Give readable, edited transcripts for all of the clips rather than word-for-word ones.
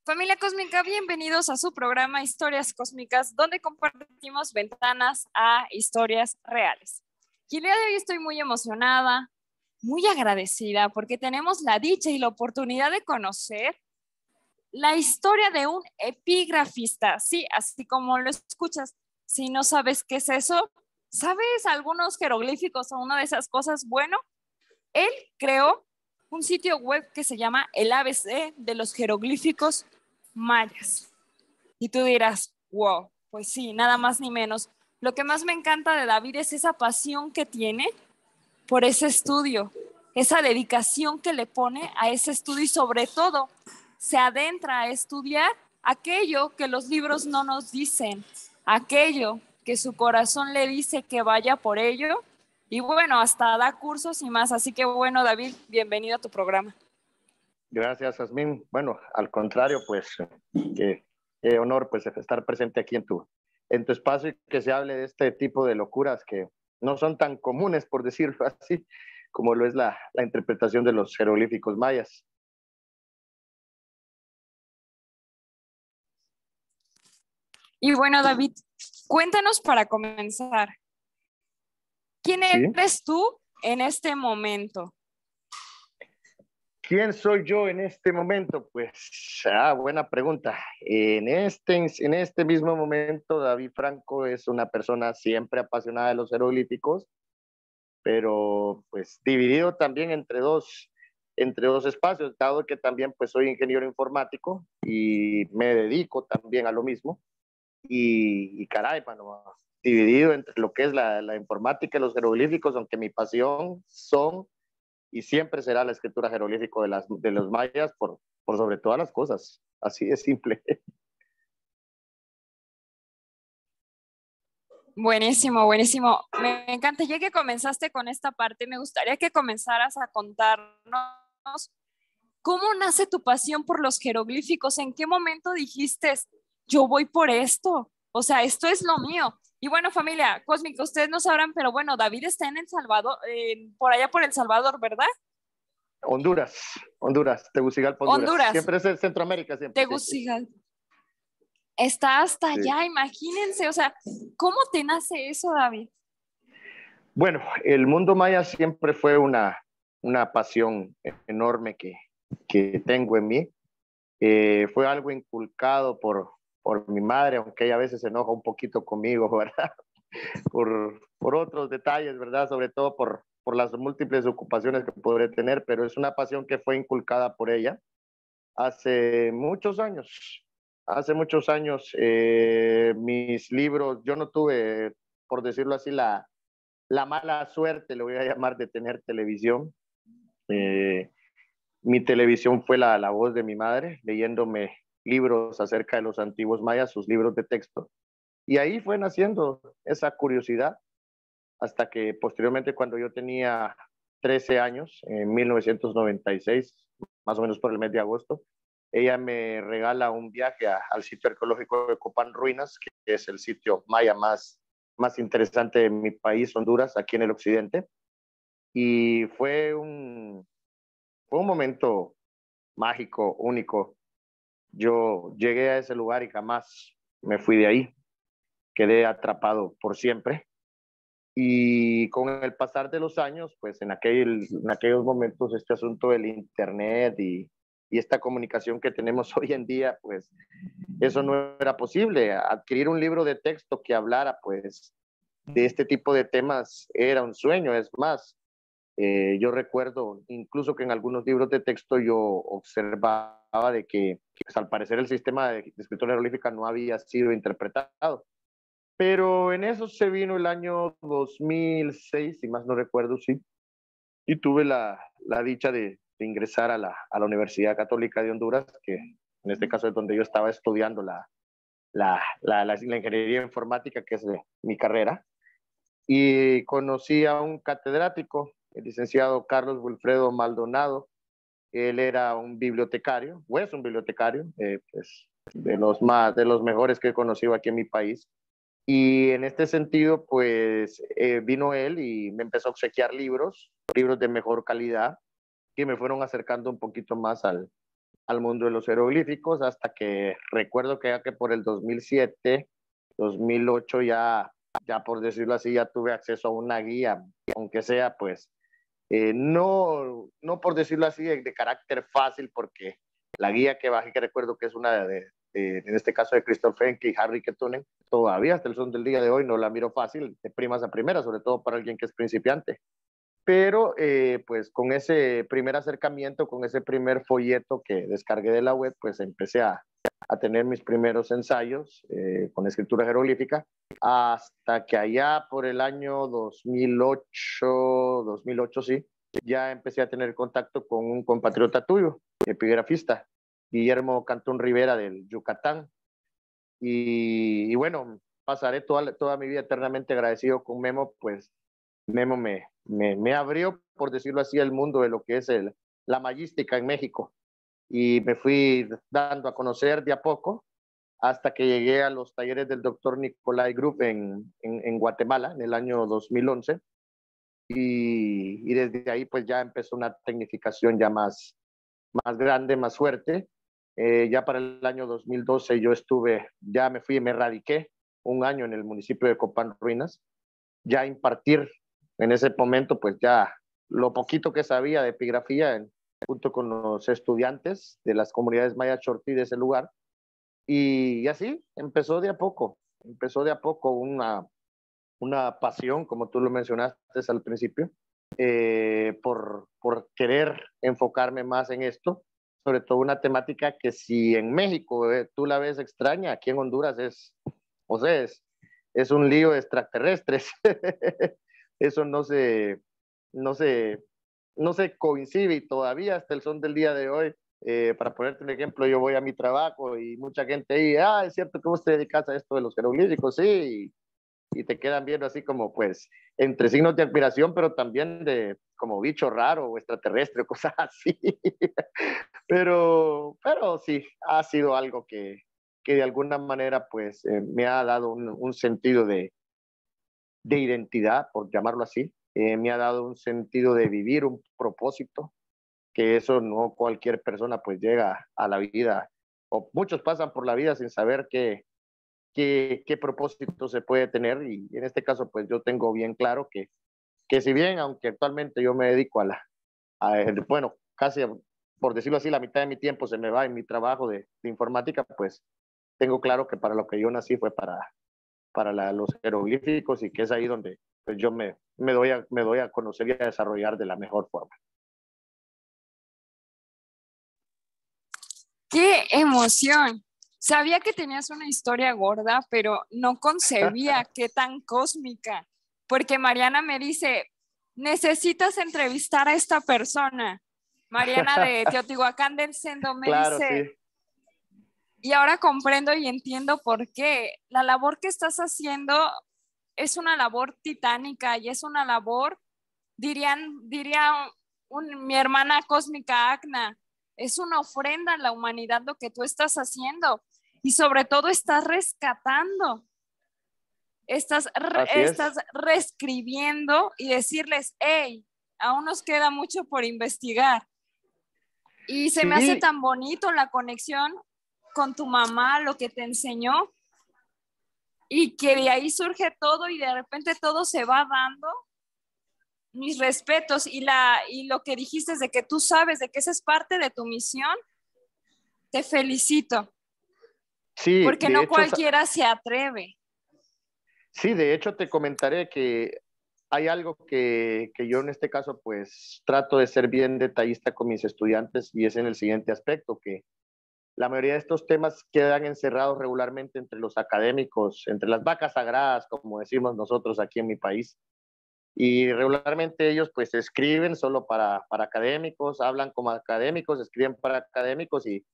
Familia Cósmica, bienvenidos a su programa Historias Cósmicas, donde compartimos ventanas a historias reales. Y el día de hoy estoy muy emocionada, muy agradecida, porque tenemos la dicha y la oportunidad de conocer la historia de un epígrafista. Sí, así como lo escuchas. Si no sabes qué es eso, ¿sabes algunos jeroglíficos o una de esas cosas? Bueno, él creó un sitio web que se llama el ABC de los jeroglíficos mayas. Y tú dirás, wow, pues sí, nada más ni menos. Lo que más me encanta de David es esa pasión que tiene por ese estudio, esa dedicación que le pone a ese estudio y sobre todo se adentra a estudiar aquello que los libros no nos dicen, aquello que su corazón le dice que vaya por ello. Y bueno, hasta da cursos y más. Así que bueno, David, bienvenido a tu programa. Gracias, Asmín. Bueno, al contrario, pues qué honor pues estar presente aquí en tu espacio y que se hable de este tipo de locuras que no son tan comunes, por decirlo así, como lo es la interpretación de los jeroglíficos mayas. Y bueno, David, cuéntanos para comenzar, ¿quién ¿Sí? eres tú en este momento? ¿Quién soy yo en este momento? Pues, buena pregunta. En este mismo momento, David Franco es una persona siempre apasionada de los jeroglíficos, pero pues dividido también entre dos espacios, dado que también pues soy ingeniero informático y me dedico también a lo mismo. Y caray, mano, dividido entre lo que es la informática y los jeroglíficos, aunque mi pasión son y siempre será la escritura jeroglífico de los mayas por sobre todas las cosas. Así de simple. Buenísimo, buenísimo. Me encanta. Ya que comenzaste con esta parte, me gustaría que comenzaras a contarnos cómo nace tu pasión por los jeroglíficos. ¿En qué momento dijiste, yo voy por esto? O sea, esto es lo mío. Y bueno, familia cósmica, ustedes no sabrán, pero bueno, David está en El Salvador, por allá por El Salvador, ¿verdad? Honduras, Tegucigalpa, Honduras. Honduras, Siempre es en Centroamérica, siempre, sí. Tegucigalpa. Está hasta Sí. allá, imagínense. O sea, ¿cómo te nace eso, David? Bueno, el mundo maya siempre fue una pasión enorme que tengo en mí. Fue algo inculcado por mi madre, aunque ella a veces se enoja un poquito conmigo, ¿verdad? Por otros detalles, ¿verdad? Sobre todo por las múltiples ocupaciones que podré tener, pero es una pasión que fue inculcada por ella hace muchos años. Hace muchos años, mis libros, yo no tuve, por decirlo así, la mala suerte, le voy a llamar, de tener televisión. Eh, Mi televisión fue la voz de mi madre, leyéndome libros acerca de los antiguos mayas, sus libros de texto. Y ahí fue naciendo esa curiosidad hasta que posteriormente, cuando yo tenía 13 años, en 1996, más o menos por el mes de agosto, ella me regala un viaje al sitio arqueológico de Copán Ruinas, que es el sitio maya más interesante de mi país, Honduras, aquí en el occidente. Y fue un momento mágico, único. Yo llegué a ese lugar y jamás me fui de ahí. Quedé atrapado por siempre. Y con el pasar de los años, pues en aquellos momentos este asunto del Internet y esta comunicación que tenemos hoy en día, pues eso no era posible. Adquirir un libro de texto que hablara pues de este tipo de temas era un sueño. Es más, yo recuerdo incluso que en algunos libros de texto yo observaba de que pues, al parecer el sistema de escritura jeroglífica no había sido interpretado. Pero en eso se vino el año 2006, si más no recuerdo, sí, y tuve la dicha de ingresar a la Universidad Católica de Honduras, que en este caso es donde yo estaba estudiando la ingeniería informática, que es mi carrera, y conocí a un catedrático, el licenciado Carlos Wilfredo Maldonado. Él era un bibliotecario, o es un bibliotecario, pues, de los mejores que he conocido aquí en mi país. Y en este sentido, pues vino él y me empezó a obsequiar libros de mejor calidad, que me fueron acercando un poquito más al mundo de los jeroglíficos hasta que recuerdo que ya que por el 2007, 2008 ya por decirlo así, ya tuve acceso a una guía, aunque sea pues no por decirlo así de carácter fácil, porque la guía que bajé, que recuerdo que es una en este caso de Christoph Henke y Harry Kettunen, todavía hasta el son del día de hoy no la miro fácil, de primas a primeras, sobre todo para alguien que es principiante. Pero pues con ese primer acercamiento, con ese primer folleto que descargué de la web, pues empecé a tener mis primeros ensayos con escritura jeroglífica, hasta que allá por el año 2008 sí, ya empecé a tener contacto con un compatriota tuyo, epigrafista, Guillermo Cantón Rivera del Yucatán. Y bueno, pasaré toda mi vida eternamente agradecido con Memo, pues Memo me abrió, por decirlo así, el mundo de lo que es la mayística en México. Y me fui dando a conocer de a poco hasta que llegué a los talleres del doctor Nicolai Group en Guatemala en el año 2011. Y desde ahí pues ya empezó una tecnificación ya más grande, más fuerte. Ya para el año 2012 ya me fui y me radiqué un año en el municipio de Copán Ruinas, ya a impartir en ese momento pues ya lo poquito que sabía de epigrafía junto con los estudiantes de las comunidades maya chortí de ese lugar. Y así empezó de a poco una pasión, como tú lo mencionaste al principio, por querer enfocarme más en esto, sobre todo una temática que si en México tú la ves extraña, aquí en Honduras o sea, es un lío de extraterrestres. Eso no se, no se coincide y todavía hasta el son del día de hoy. Para ponerte un ejemplo, yo voy a mi trabajo y mucha gente ahí, es cierto que vos te dedicas a esto de los jeroglíficos, sí, y te quedan viendo así como pues entre signos de admiración, pero también de como bicho raro o extraterrestre o cosas así. Pero sí, ha sido algo que de alguna manera pues me ha dado un sentido de identidad, por llamarlo así, me ha dado un sentido de vivir, un propósito, que eso no cualquier persona pues llega a la vida, o muchos pasan por la vida sin saber qué propósito se puede tener, y en este caso pues yo tengo bien claro que si bien, aunque actualmente yo me dedico bueno, casi por decirlo así, la mitad de mi tiempo se me va en mi trabajo de informática, pues tengo claro que para lo que yo nací fue para los jeroglíficos, y que es ahí donde pues yo me doy a conocer y a desarrollar de la mejor forma. ¡Qué emoción! Sabía que tenías una historia gorda, pero no concebía qué tan cósmica, porque Mariana me dice, necesitas entrevistar a esta persona. Mariana de Teotihuacán del Sendo me Claro, sí. dice, y ahora comprendo y entiendo por qué. La labor que estás haciendo es una labor titánica y es una labor, diría mi hermana cósmica Agna, es una ofrenda a la humanidad lo que tú estás haciendo y sobre todo estás rescatando, Así es. estás reescribiendo y decirles, hey, aún nos queda mucho por investigar. Y se me hace Sí, tan bonito la conexión con tu mamá, lo que te enseñó y que de ahí surge todo y de repente todo se va dando. Mis respetos y lo que dijiste de que tú sabes de que esa es parte de tu misión, te felicito, sí, porque no cualquiera se atreve. sí, de hecho te comentaré que hay algo que yo en este caso pues trato de ser bien detallista con mis estudiantes, y es en el siguiente aspecto, que la mayoría de estos temas quedan encerrados regularmente entre los académicos, entre las vacas sagradas, como decimos nosotros aquí en mi país. Y regularmente ellos pues escriben solo para académicos, hablan como académicos, escriben para académicos, y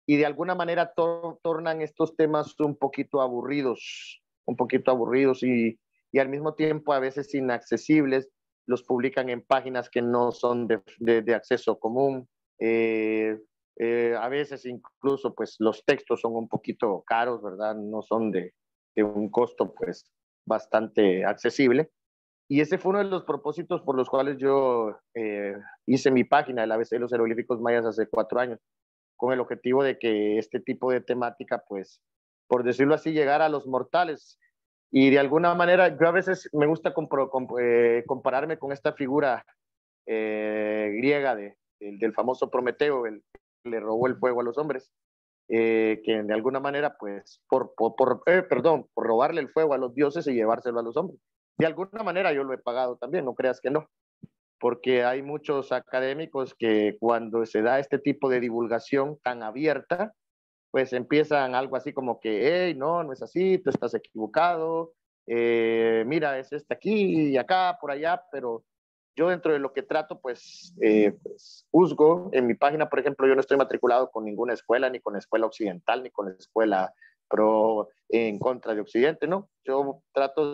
de alguna manera tornan estos temas un poquito aburridos y al mismo tiempo a veces inaccesibles. Los publican en páginas que no son de acceso común. A veces incluso pues los textos son un poquito caros, ¿verdad? No son de un costo pues bastante accesible. Y ese fue uno de los propósitos por los cuales yo hice mi página, el ABC de los jeroglíficos mayas, hace 4 años, con el objetivo de que este tipo de temática, pues, por decirlo así, llegara a los mortales. Y de alguna manera, yo a veces me gusta compararme con esta figura griega del famoso Prometeo, el que le robó el fuego a los hombres, que de alguna manera, pues, por robarle el fuego a los dioses y llevárselo a los hombres. De alguna manera yo lo he pagado también, no creas que no, porque hay muchos académicos que cuando se da este tipo de divulgación tan abierta, pues empiezan algo así como que, hey, no, no es así, tú estás equivocado, mira, es este aquí y acá, por allá, pero yo dentro de lo que trato, pues juzgo. En mi página, por ejemplo, yo no estoy matriculado con ninguna escuela, ni con escuela occidental, ni con escuela pro en contra de Occidente, ¿no? Yo trato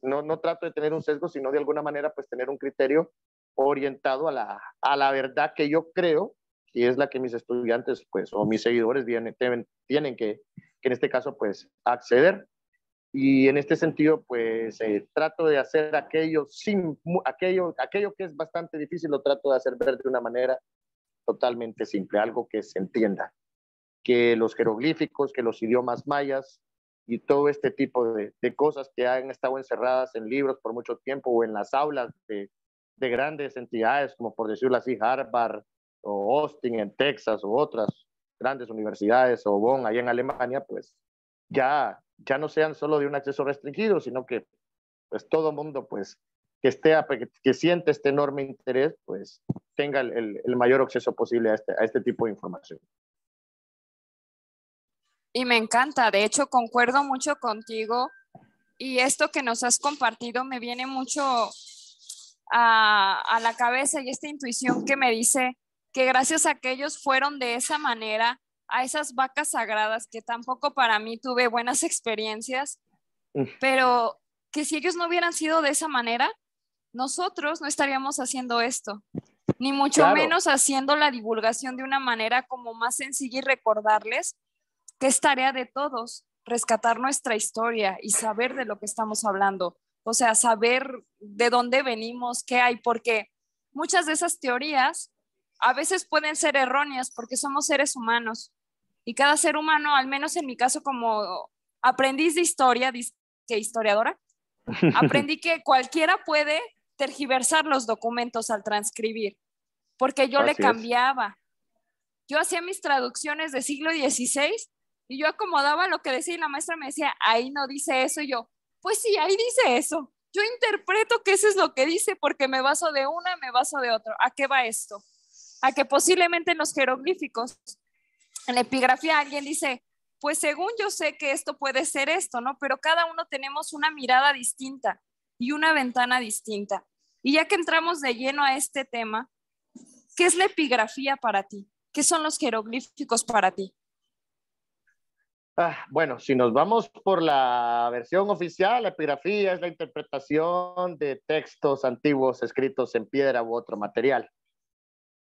no trato de tener un sesgo, sino de alguna manera, pues tener un criterio orientado a la verdad que yo creo, y es la que mis estudiantes, pues, o mis seguidores tienen que en este caso, pues, acceder. Y en este sentido, pues trato de hacer aquello que es bastante difícil, lo trato de hacer ver de una manera totalmente simple, algo que se entienda. Que los jeroglíficos, que los idiomas mayas y todo este tipo de cosas que han estado encerradas en libros por mucho tiempo o en las aulas de grandes entidades, como por decirlo así, Harvard o Austin en Texas o otras grandes universidades o Bonn allá en Alemania, pues ya no sean solo de un acceso restringido, sino que pues todo mundo pues que siente este enorme interés, pues tenga el mayor acceso posible a este tipo de información. Y me encanta, de hecho concuerdo mucho contigo y esto que nos has compartido me viene mucho a la cabeza y esta intuición que me dice que gracias a que ellos fueron de esa manera, a esas vacas sagradas, que tampoco para mí tuve buenas experiencias, pero que si ellos no hubieran sido de esa manera, nosotros no estaríamos haciendo esto, ni mucho Claro, menos haciendo la divulgación de una manera como más sencilla y recordarles que es tarea de todos rescatar nuestra historia y saber de lo que estamos hablando. O sea, saber de dónde venimos, qué hay, porque muchas de esas teorías a veces pueden ser erróneas porque somos seres humanos y cada ser humano, al menos en mi caso como aprendiz de historia, que historiadora, aprendí que cualquiera puede tergiversar los documentos al transcribir, porque yo le así es. cambiaba. Yo hacía mis traducciones de siglo XVI y yo acomodaba lo que decía y la maestra me decía, ahí no dice eso. Y yo, pues sí, ahí dice eso. Yo interpreto que eso es lo que dice porque me baso de una, me baso de otro. ¿A qué va esto? A que posiblemente en los jeroglíficos, en la epigrafía alguien dice, pues según yo sé que esto puede ser esto, ¿no? Pero cada uno tenemos una mirada distinta y una ventana distinta. Y ya que entramos de lleno a este tema, ¿qué es la epigrafía para ti? ¿Qué son los jeroglíficos para ti? Bueno, si nos vamos por la versión oficial, la epigrafía es la interpretación de textos antiguos escritos en piedra u otro material.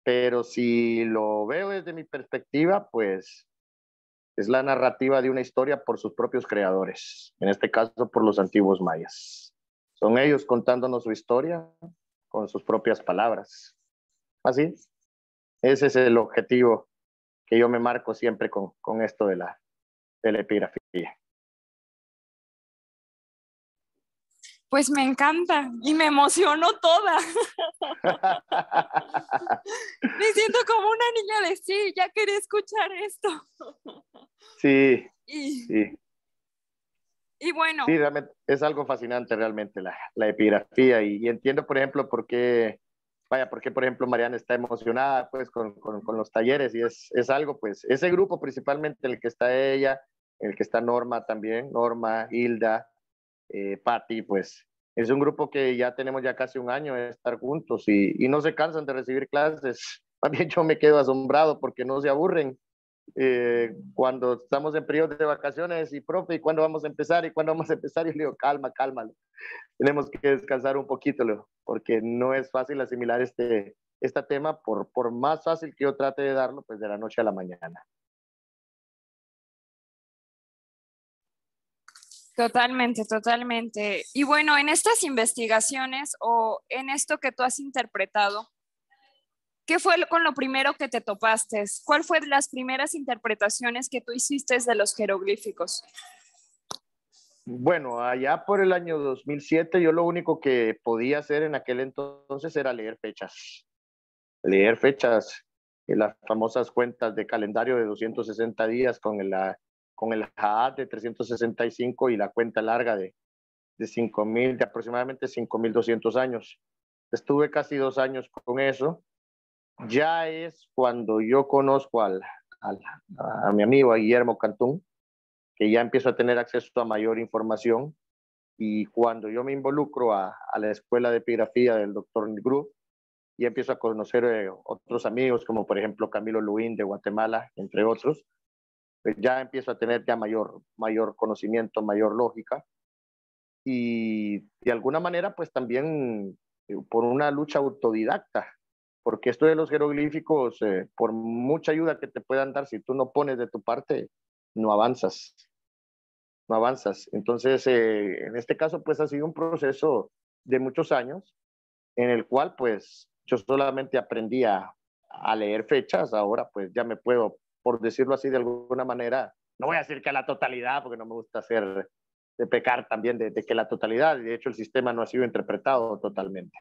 Pero si lo veo desde mi perspectiva, pues es la narrativa de una historia por sus propios creadores, en este caso por los antiguos mayas. Son ellos contándonos su historia con sus propias palabras. Así, ese es el objetivo que yo me marco siempre con esto de la epigrafía. Pues me encanta y me emocionó toda. Me siento como una niña de sí, ya quería escuchar esto. Sí, Y, sí. y bueno, Sí, realmente es algo fascinante realmente la epigrafía y entiendo, por ejemplo, por qué, por ejemplo, Mariana está emocionada pues con los talleres y es algo, pues, ese grupo principalmente el que está ella, el que está Norma también, Norma, Hilda, Patti, pues, es un grupo que ya tenemos ya casi un año de estar juntos y no se cansan de recibir clases. También yo me quedo asombrado porque no se aburren cuando estamos en periodo de vacaciones y profe, ¿y cuándo vamos a empezar? ¿Y cuándo vamos a empezar? Y le digo, calma, calma, tenemos que descansar un poquito, Leo, porque no es fácil asimilar este tema, por más fácil que yo trate de darlo, pues de la noche a la mañana. totalmente, totalmente. Y bueno, en estas investigaciones o en esto que tú has interpretado, ¿Qué fue con lo primero que te topaste? ¿Cuál fue las primeras interpretaciones que tú hiciste de los jeroglíficos? Bueno, allá por el año 2007 yo lo único que podía hacer en aquel entonces era leer fechas, las famosas cuentas de calendario de 260 días con el Haat de 365 y la cuenta larga de 5,000, de aproximadamente 5,200 años. Estuve casi 2 años con eso. Ya es cuando yo conozco a mi amigo, a Guillermo Cantún, que ya empiezo a tener acceso a mayor información. Y cuando yo me involucro a la escuela de epigrafía del doctor Nigru y empiezo a conocer otros amigos, como por ejemplo Camilo Luín de Guatemala, entre otros, pues ya empiezo a tener ya mayor conocimiento, mayor lógica. Y de alguna manera, pues también por una lucha autodidacta, porque esto de los jeroglíficos, por mucha ayuda que te puedan dar, si tú no pones de tu parte, no avanzas, no avanzas. Entonces, en este caso, pues ha sido un proceso de muchos años en el cual, pues, yo solamente aprendí a leer fechas, ahora pues ya me puedo, por decirlo así de alguna manera, no voy a decir que a la totalidad, porque no me gusta hacer, de pecar también de que la totalidad, de hecho el sistema no ha sido interpretado totalmente,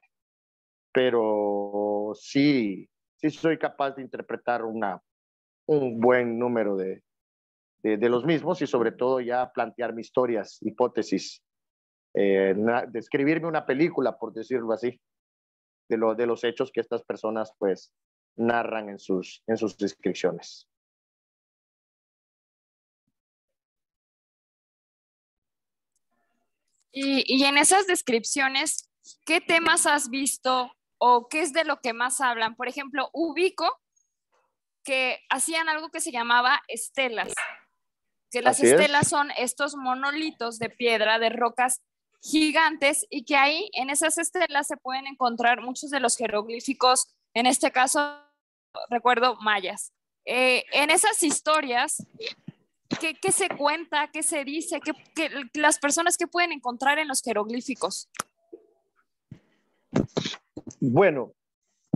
pero sí soy capaz de interpretar un buen número de los mismos y sobre todo ya plantearme historias, hipótesis, de escribirme una película, por decirlo así, de los hechos que estas personas pues narran en sus descripciones. Y en esas descripciones, ¿qué temas has visto o qué es de lo que más hablan? Por ejemplo, ubico que hacían algo que se llamaba estelas, que las Así es. estelas son estos monolitos de piedra, de rocas gigantes, y que ahí en esas estelas se pueden encontrar muchos de los jeroglíficos, en este caso, recuerdo, mayas. En esas historias, ¿qué se cuenta? ¿Qué se dice? ¿Qué las personas que pueden encontrar en los jeroglíficos? Bueno,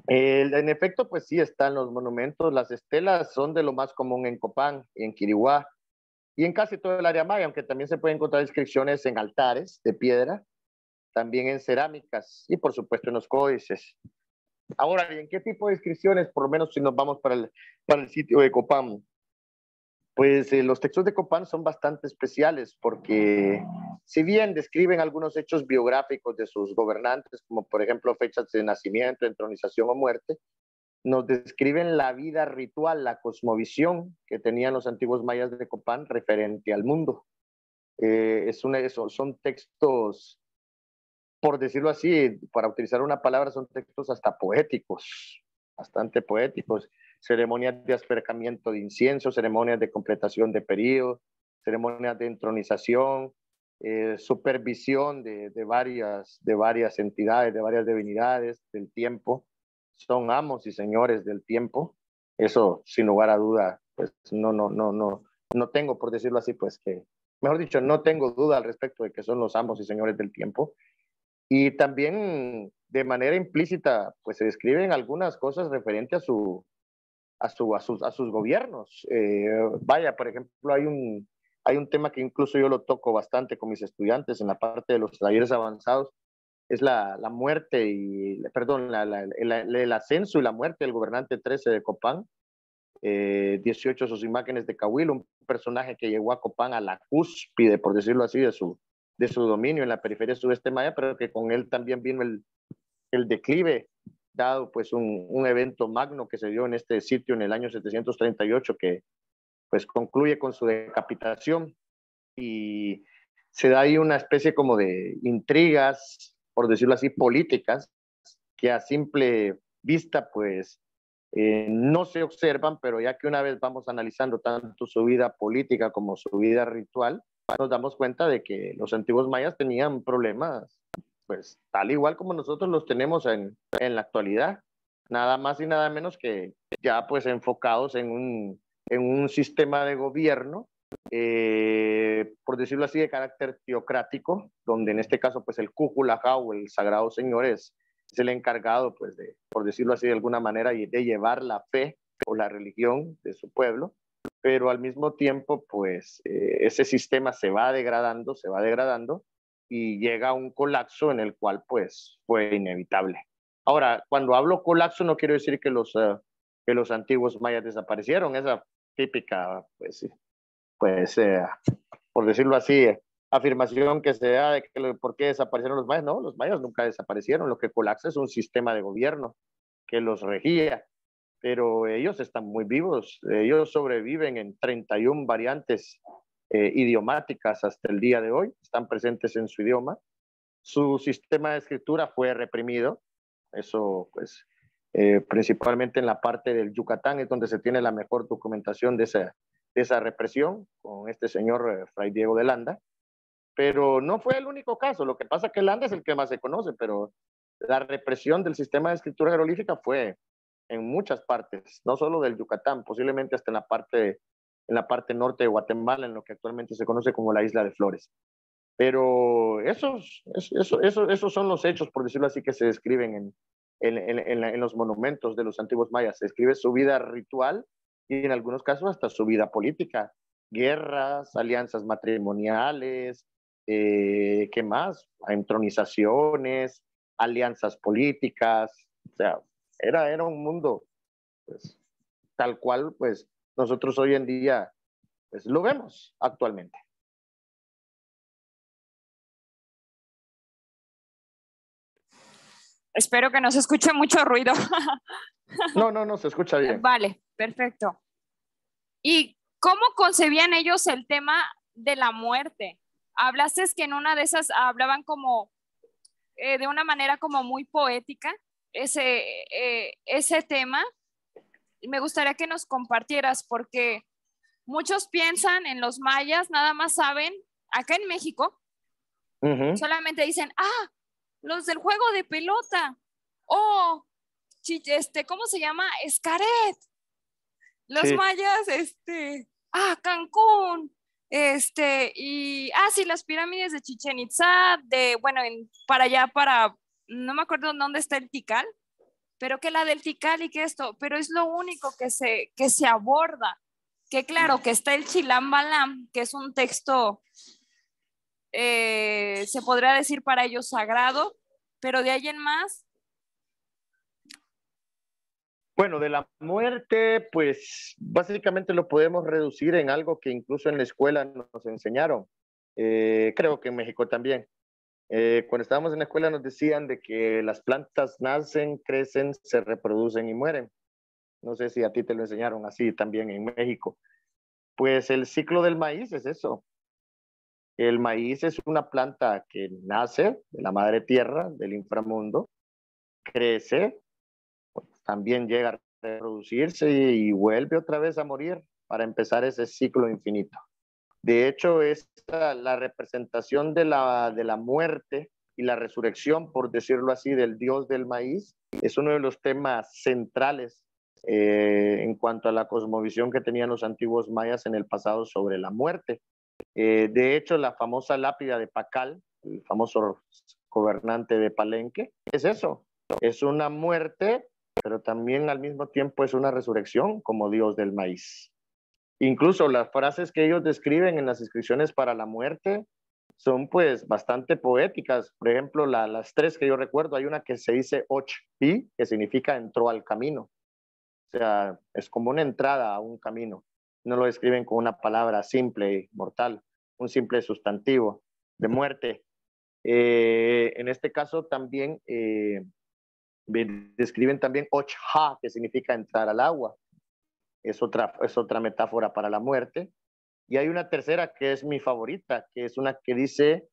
en efecto, pues sí están los monumentos. Las estelas son de lo más común en Copán y en Quiriguá y en casi todo el área maya, aunque también se pueden encontrar inscripciones en altares de piedra, también en cerámicas y por supuesto en los códices. Ahora, ¿y en qué tipo de inscripciones? Por lo menos si nos vamos para el sitio de Copán. Pues los textos de Copán son bastante especiales porque si bien describen algunos hechos biográficos de sus gobernantes, como por ejemplo fechas de nacimiento, entronización o muerte, nos describen la vida ritual, la cosmovisión que tenían los antiguos mayas de Copán referente al mundo. Son textos, por decirlo así, para utilizar una palabra, son textos hasta poéticos, bastante poéticos. Ceremonias de aspercamiento de incienso, ceremonias de completación de periodo, ceremonias de entronización, supervisión de varias entidades, de varias divinidades del tiempo. Son amos y señores del tiempo. Eso, sin lugar a duda, pues no tengo, por decirlo así, pues que, mejor dicho, no tengo duda al respecto de que son los amos y señores del tiempo. Y también de manera implícita, pues se describen algunas cosas referentes a sus gobiernos. Vaya, por ejemplo, hay un tema que incluso yo lo toco bastante con mis estudiantes en la parte de los talleres avanzados, es la muerte y, perdón, el ascenso y la muerte del gobernante 13 de Copán, 18 sus imágenes de Cahuil, un personaje que llegó a Copán a la cúspide, por decirlo así, de su dominio en la periferia sudeste maya, pero que con él también vino el declive, dado pues un evento magno que se dio en este sitio en el año 738, que pues concluye con su decapitación y se da ahí una especie como de intrigas, por decirlo así, políticas, que a simple vista pues no se observan, pero ya que una vez vamos analizando tanto su vida política como su vida ritual, nos damos cuenta de que los antiguos mayas tenían problemas, pues tal igual como nosotros los tenemos en la actualidad, nada más y nada menos que ya pues enfocados en un sistema de gobierno, por decirlo así, de carácter teocrático, donde en este caso pues el Cúculajá o el Sagrado Señor es es el encargado, pues, por decirlo así de alguna manera, de llevar la fe o la religión de su pueblo, pero al mismo tiempo, pues, ese sistema se va degradando y llega a un colapso en el cual, pues, fue inevitable. Ahora, cuando hablo colapso, no quiero decir que los antiguos mayas desaparecieron, esa típica, pues, por decirlo así, afirmación que se da de que por qué desaparecieron los mayas. No, los mayas nunca desaparecieron. Lo que colapsa es un sistema de gobierno que los regía, pero ellos están muy vivos. Ellos sobreviven en 31 variantes idiomáticas hasta el día de hoy. Están presentes en su idioma. Su sistema de escritura fue reprimido. Eso, pues, principalmente en la parte del Yucatán es donde se tiene la mejor documentación de esa represión con este señor Fray Diego de Landa. Pero no fue el único caso. Lo que pasa es que Landa es el que más se conoce, pero la represión del sistema de escritura jeroglífica fue en muchas partes, no solo del Yucatán, posiblemente hasta en la parte norte de Guatemala, en lo que actualmente se conoce como la Isla de Flores. Pero esos son los hechos, por decirlo así, que se describen en los monumentos de los antiguos mayas. Se describe su vida ritual y en algunos casos hasta su vida política. Guerras, alianzas matrimoniales, ¿qué más? Entronizaciones, alianzas políticas. O sea, era un mundo, pues, tal cual, pues, nosotros hoy en día, pues, lo vemos actualmente. Espero que no se escuche mucho ruido. No, se escucha bien. Vale, perfecto. ¿Y cómo concebían ellos el tema de la muerte? Hablaste que en una de esas hablaban como de una manera como muy poética ese tema. Y me gustaría que nos compartieras porque muchos piensan en los mayas, nada más saben, acá en México, solamente dicen, los del juego de pelota, o, ¿cómo se llama? Xcaret. Los Sí. mayas, Cancún, sí, las pirámides de Chichén Itzá, bueno, para allá, no me acuerdo dónde está el Tikal, pero que la del Tikal y que esto, pero es lo único que se aborda, que claro, que está el Chilam Balam, que es un texto, se podría decir para ellos sagrado, pero de ahí en más. Bueno, de la muerte, pues básicamente lo podemos reducir en algo que incluso en la escuela nos enseñaron. Creo que en México también. Cuando estábamos en la escuela nos decían de que las plantas nacen, crecen, se reproducen y mueren. No sé si a ti te lo enseñaron así también en México. Pues el ciclo del maíz es eso. El maíz es una planta que nace de la madre tierra, del inframundo, crece, también llega a reproducirse y vuelve otra vez a morir para empezar ese ciclo infinito. De hecho, la representación de la muerte y la resurrección, por decirlo así, del dios del maíz, es uno de los temas centrales en cuanto a la cosmovisión que tenían los antiguos mayas en el pasado sobre la muerte. De hecho, la famosa lápida de Pacal, el famoso gobernante de Palenque, es eso, es una muerte, pero también al mismo tiempo es una resurrección como dios del maíz. Incluso las frases que ellos describen en las inscripciones para la muerte son pues bastante poéticas. Por ejemplo, las tres que yo recuerdo, hay una que se dice Och-pi, que significa entró al camino. O sea, es como una entrada a un camino. No lo describen con una palabra simple y mortal, un simple sustantivo de muerte. En este caso también describen también Och-ha, que significa entrar al agua. Es otra metáfora para la muerte. Y hay una tercera que es mi favorita, que es una que dice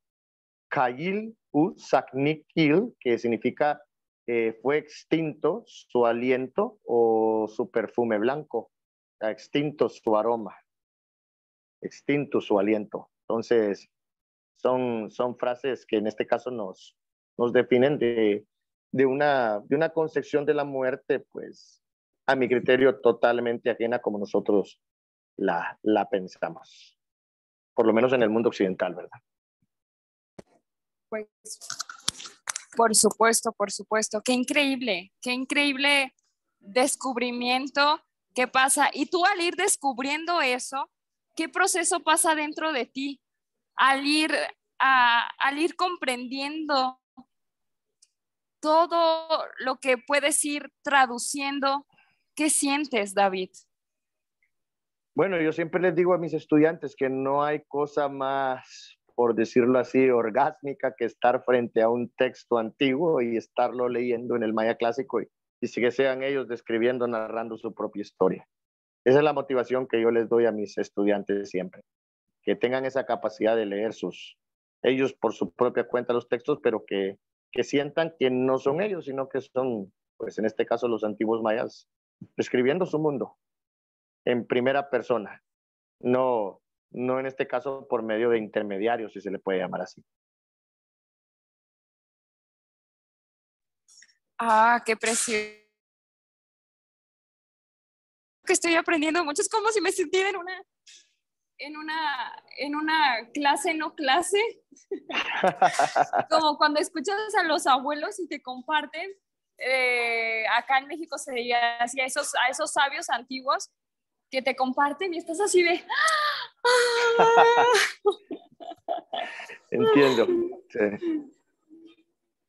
Kayil u Saknikil, que significa fue extinto su aliento o su perfume blanco, extinto su aroma, extinto su aliento. Entonces, son frases que en este caso nos definen de una concepción de la muerte, pues, a mi criterio, totalmente ajena como nosotros la pensamos, por lo menos en el mundo occidental, ¿verdad? Pues Por supuesto. Qué increíble descubrimiento que pasa. Y tú al ir descubriendo eso, ¿qué proceso pasa dentro de ti? Al ir, al ir comprendiendo todo lo que puedes ir traduciendo, ¿qué sientes, David? Bueno, yo siempre les digo a mis estudiantes que no hay cosa más, por decirlo así, orgásmica que estar frente a un texto antiguo y estarlo leyendo en el maya clásico y que sean ellos describiendo, narrando su propia historia. Esa es la motivación que yo les doy a mis estudiantes siempre, que tengan esa capacidad de leer ellos por su propia cuenta los textos, pero que sientan que no son ellos, sino que son, pues en este caso, los antiguos mayas, describiendo su mundo en primera persona, no, no en este caso por medio de intermediarios, si se le puede llamar así. Ah, qué precioso. Que estoy aprendiendo mucho. Es como si me sintiera en una clase, no clase. Como cuando escuchas a los abuelos y te comparten. Acá en México se diría así a esos sabios antiguos que te comparten y estás así de... Entiendo. Sí,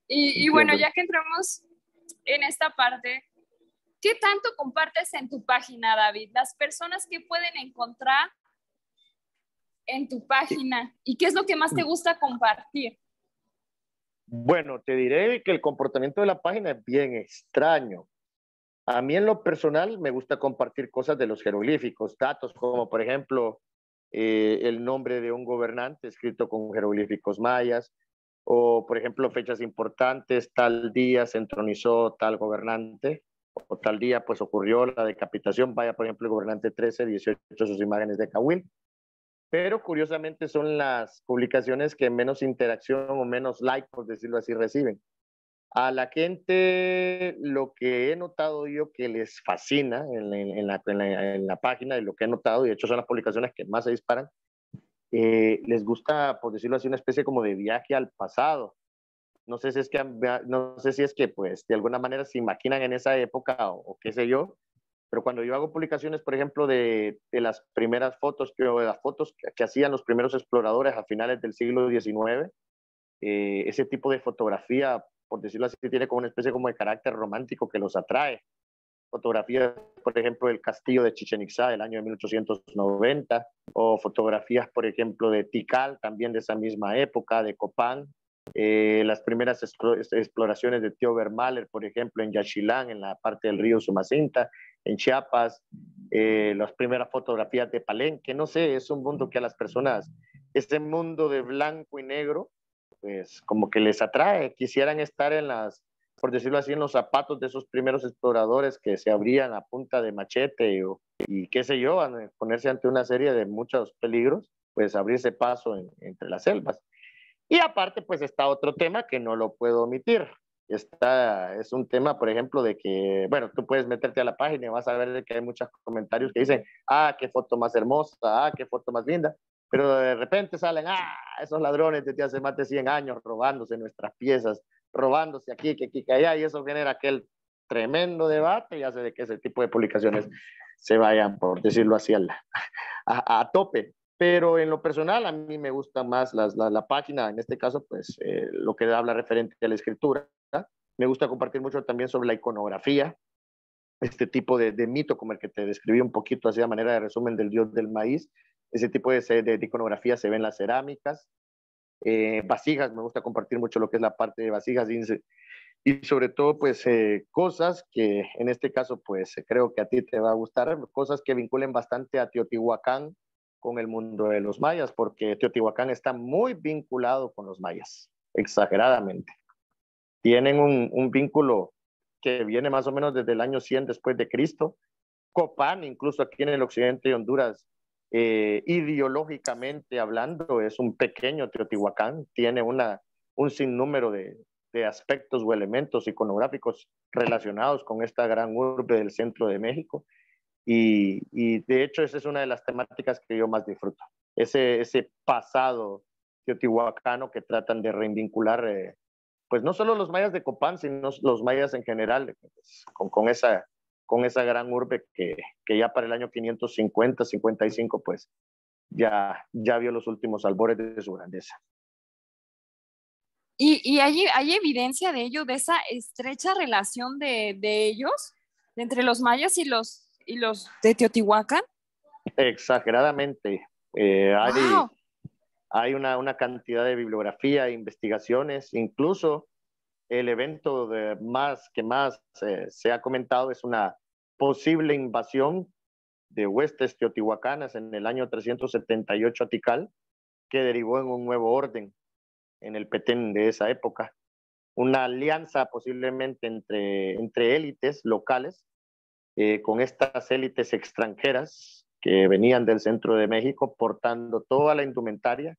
Y bueno, entiendo. ya que entramos en esta parte, ¿qué tanto compartes en tu página, David? Las personas que pueden encontrar en tu página y qué es lo que más te gusta compartir. Bueno, te diré que el comportamiento de la página es bien extraño. A mí en lo personal me gusta compartir cosas de los jeroglíficos, datos como por ejemplo el nombre de un gobernante escrito con jeroglíficos mayas, o por ejemplo fechas importantes, tal día se entronizó tal gobernante, o tal día pues ocurrió la decapitación, vaya por ejemplo el gobernante 13, 18, sus imágenes de Cahuil. Pero curiosamente son las publicaciones que menos interacción o menos like, por decirlo así, reciben. A la gente lo que he notado yo que les fascina en la página, y lo que he notado, y de hecho son las publicaciones que más se disparan, les gusta, por decirlo así, una especie como de viaje al pasado. No sé si es que, no sé si es que pues de alguna manera se imaginan en esa época o qué sé yo, pero cuando yo hago publicaciones, por ejemplo, de las primeras fotos, o de las fotos que hacían los primeros exploradores a finales del siglo XIX, ese tipo de fotografía, por decirlo así, tiene como una especie como de carácter romántico que los atrae. Fotografías, por ejemplo, del castillo de Chichén Itzá del año de 1890, o fotografías, por ejemplo, de Tikal, también de esa misma época, de Copán, las primeras exploraciones de Tío Vermaler, por ejemplo, en Yaxchilán, en la parte del río Sumacinta, en Chiapas, las primeras fotografías de Palenque, no sé, es un mundo que a las personas, ese mundo de blanco y negro, pues como que les atrae, quisieran estar en las, por decirlo así, en los zapatos de esos primeros exploradores que se abrían a punta de machete y qué sé yo, ponerse ante una serie de muchos peligros, pues abrirse paso entre las selvas. Y aparte, pues está otro tema que no lo puedo omitir. Es un tema, por ejemplo, de que, bueno, tú puedes meterte a la página y vas a ver que hay muchos comentarios que dicen, ah, qué foto más hermosa, ah, qué foto más linda, pero de repente salen, ah, esos ladrones desde hace más de 100 años robándose nuestras piezas, robándose aquí, que aquí, que allá, y eso genera aquel tremendo debate y hace de que ese tipo de publicaciones se vayan, por decirlo así, a tope. Pero en lo personal, a mí me gusta más la página, en este caso, pues lo que habla referente a la escritura. Me gusta compartir mucho también sobre la iconografía, este tipo de mito como el que te describí un poquito así a manera de resumen del dios del maíz. Ese tipo de iconografía se ve en las cerámicas. Vasijas, me gusta compartir mucho lo que es la parte de vasijas y sobre todo pues cosas que en este caso pues creo que a ti te va a gustar, cosas que vinculen bastante a Teotihuacán con el mundo de los mayas, porque Teotihuacán está muy vinculado con los mayas, exageradamente. Tienen un vínculo que viene más o menos desde el año 100 después de Cristo. Copán, incluso aquí en el occidente de Honduras, ideológicamente hablando, es un pequeño Teotihuacán, tiene un sinnúmero de aspectos o elementos iconográficos relacionados con esta gran urbe del centro de México. Y de hecho esa es una de las temáticas que yo más disfruto, ese pasado teotihuacano que tratan de revincular pues no solo los mayas de Copán, sino los mayas en general, pues, con esa gran urbe que ya para el año 550, 55, pues ya vio los últimos albores de su grandeza. Y hay evidencia de ello, de esa estrecha relación de ellos, entre los mayas y los de Teotihuacán. Exageradamente. ¡Wow! Hay una cantidad de bibliografía e investigaciones, incluso el evento que más se ha comentado es una posible invasión de huestes teotihuacanas en el año 378 a Tikal, que derivó en un nuevo orden en el Petén de esa época. Una alianza posiblemente entre élites locales, con estas élites extranjeras que venían del centro de México portando toda la indumentaria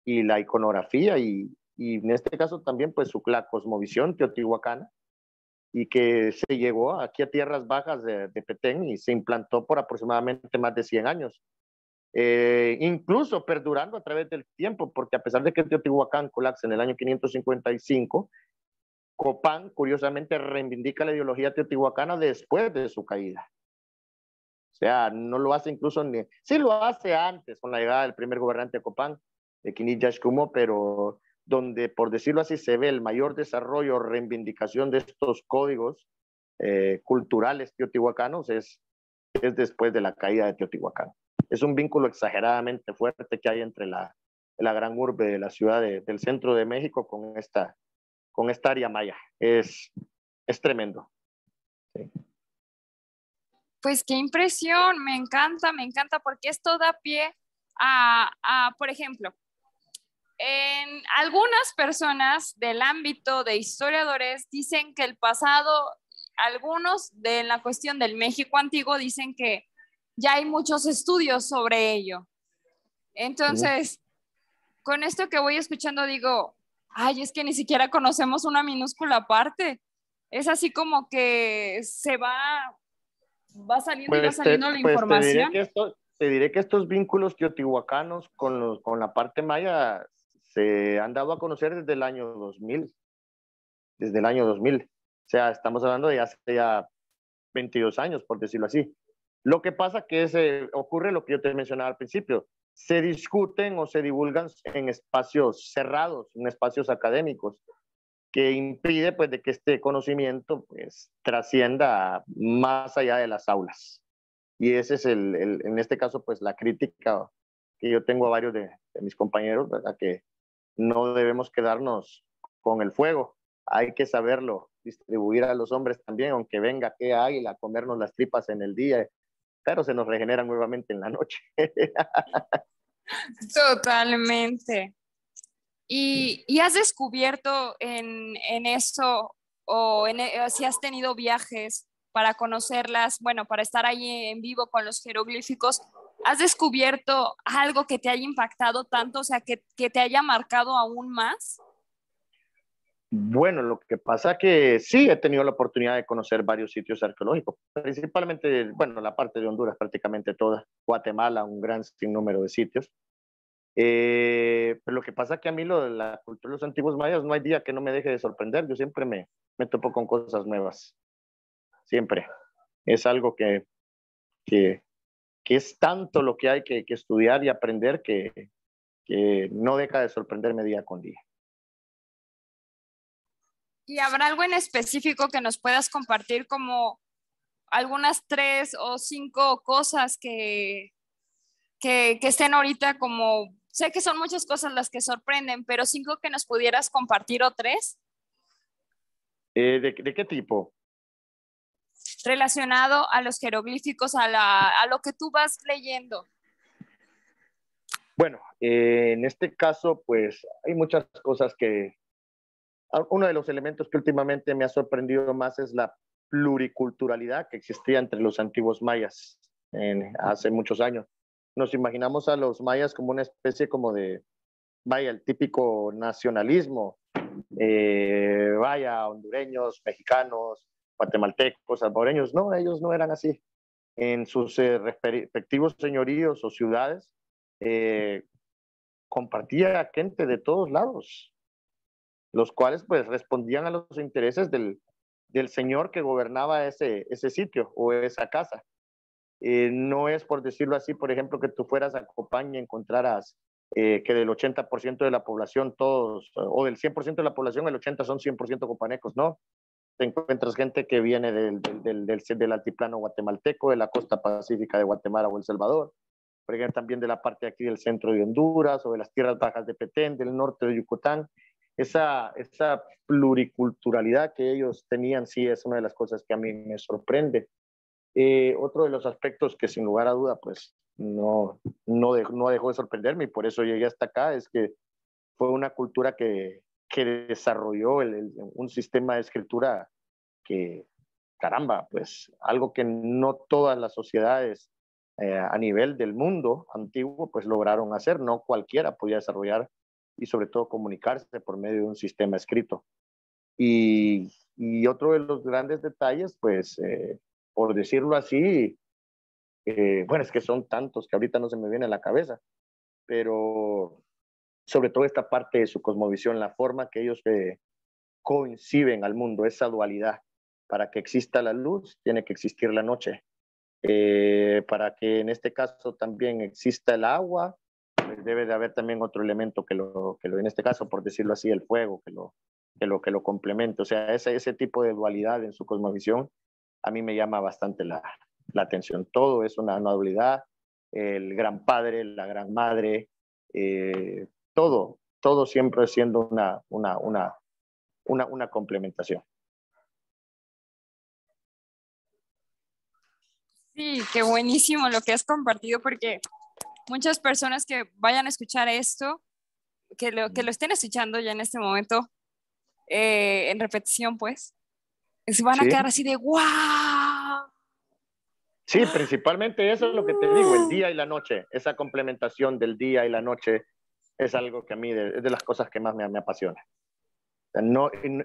y la iconografía y en este caso también pues la cosmovisión teotihuacana, y que se llegó aquí a tierras bajas de Petén y se implantó por aproximadamente más de 100 años. Incluso perdurando a través del tiempo, porque a pesar de que Teotihuacán colapsa en el año 555, Copán curiosamente reivindica la ideología teotihuacana después de su caída. O sea, no lo hace incluso ni... Sí lo hace antes, con la llegada del primer gobernante de Copán, de Quinilla-Xcumó, pero donde, por decirlo así, se ve el mayor desarrollo o reivindicación de estos códigos culturales teotihuacanos es después de la caída de Teotihuacán. Es un vínculo exageradamente fuerte que hay entre la gran urbe de la ciudad del centro de México con esta área maya. Es tremendo. Sí. Pues qué impresión, me encanta, porque esto da pie por ejemplo, en algunas personas del ámbito de historiadores dicen que el pasado, algunos de la cuestión del México antiguo dicen que ya hay muchos estudios sobre ello. Entonces, con esto que voy escuchando digo, ay, es que ni siquiera conocemos una minúscula parte. Es así como que va saliendo y va saliendo la Pues información. te diré que estos vínculos teotihuacanos con la parte maya se han dado a conocer desde el año 2000. Desde el año 2000. O sea, estamos hablando de hace ya 22 años, por decirlo así. Lo que pasa que ocurre lo que yo te mencionaba al principio. Se discuten o se divulgan en espacios cerrados, en espacios académicos, que impide pues de que este conocimiento pues trascienda más allá de las aulas. Y ese es en este caso pues la crítica que yo tengo a varios de mis compañeros, ¿verdad? Que no debemos quedarnos con el fuego, hay que saberlo distribuir a los hombres también, aunque venga que águila a comernos las tripas en el día, pero se nos regeneran nuevamente en la noche. Totalmente. ¿Y has descubierto en eso si has tenido viajes para conocerlas, bueno, para estar ahí en vivo con los jeroglíficos, has descubierto algo que te haya impactado tanto, o sea, que te haya marcado aún más? Bueno, lo que pasa que sí he tenido la oportunidad de conocer varios sitios arqueológicos, principalmente, bueno, la parte de Honduras prácticamente toda, Guatemala, un gran sinnúmero de sitios. Pero lo que pasa es que a mí lo de la cultura de los antiguos mayas no hay día que no me deje de sorprender. Yo siempre me topo con cosas nuevas. Siempre. Es algo que, que es tanto lo que hay que estudiar y aprender que no deja de sorprenderme día con día. ¿Y habrá algo en específico que nos puedas compartir como algunas 3 o 5 cosas que estén ahorita como, sé que son muchas cosas las que sorprenden, pero 5 que nos pudieras compartir o 3? ¿De qué tipo? Relacionado a los jeroglíficos, a lo que tú vas leyendo. Bueno, en este caso, pues hay muchas cosas uno de los elementos que últimamente me ha sorprendido más es la pluriculturalidad que existía entre los antiguos mayas hace muchos años. Nos imaginamos a los mayas como una especie como de, vaya, el típico nacionalismo, vaya, hondureños, mexicanos, guatemaltecos, salvadoreños. No, ellos no eran así. En sus respectivos señoríos o ciudades, compartía gente de todos lados. los cuales pues respondían a los intereses del señor que gobernaba ese sitio o esa casa. No es, por decirlo así, por ejemplo, que tú fueras a Copán y encontraras que del 80% de la población, todos, o del 100% de la población, el 80% son 100% copanecos, ¿no? Te encuentras gente que viene del altiplano guatemalteco, de la costa pacífica de Guatemala o El Salvador, por ejemplo, también de la parte aquí del centro de Honduras o de las tierras bajas de Petén, del norte de Yucatán. Esa pluriculturalidad que ellos tenían sí es una de las cosas que a mí me sorprende. Otro de los aspectos que sin lugar a duda pues no dejó de sorprenderme y por eso llegué hasta acá es que fue una cultura que desarrolló un sistema de escritura que, caramba, pues algo que no todas las sociedades a nivel del mundo antiguo pues lograron hacer, no cualquiera podía desarrollar y sobre todo comunicarse por medio de un sistema escrito. Y otro de los grandes detalles, pues, por decirlo así, bueno, es que son tantos que ahorita no se me viene a la cabeza, pero sobre todo esta parte de su cosmovisión, la forma que ellos coinciden al mundo, esa dualidad. Para que exista la luz, tiene que existir la noche. Para que en este caso también exista el agua, pues debe de haber también otro elemento en este caso, por decirlo así, el fuego, que lo complemente. O sea, ese tipo de dualidad en su cosmovisión a mí me llama bastante la atención. Todo es una dualidad, el gran padre, la gran madre, todo siempre siendo una complementación. Sí, qué buenísimo lo que has compartido, porque muchas personas que vayan a escuchar esto, que lo estén escuchando ya en este momento, en repetición, pues, se van a Sí, quedar así de ¡wow! sí, principalmente eso es lo que te digo, el día y la noche, esa complementación del día y la noche es algo que a mí es de las cosas que más me apasiona. O sea,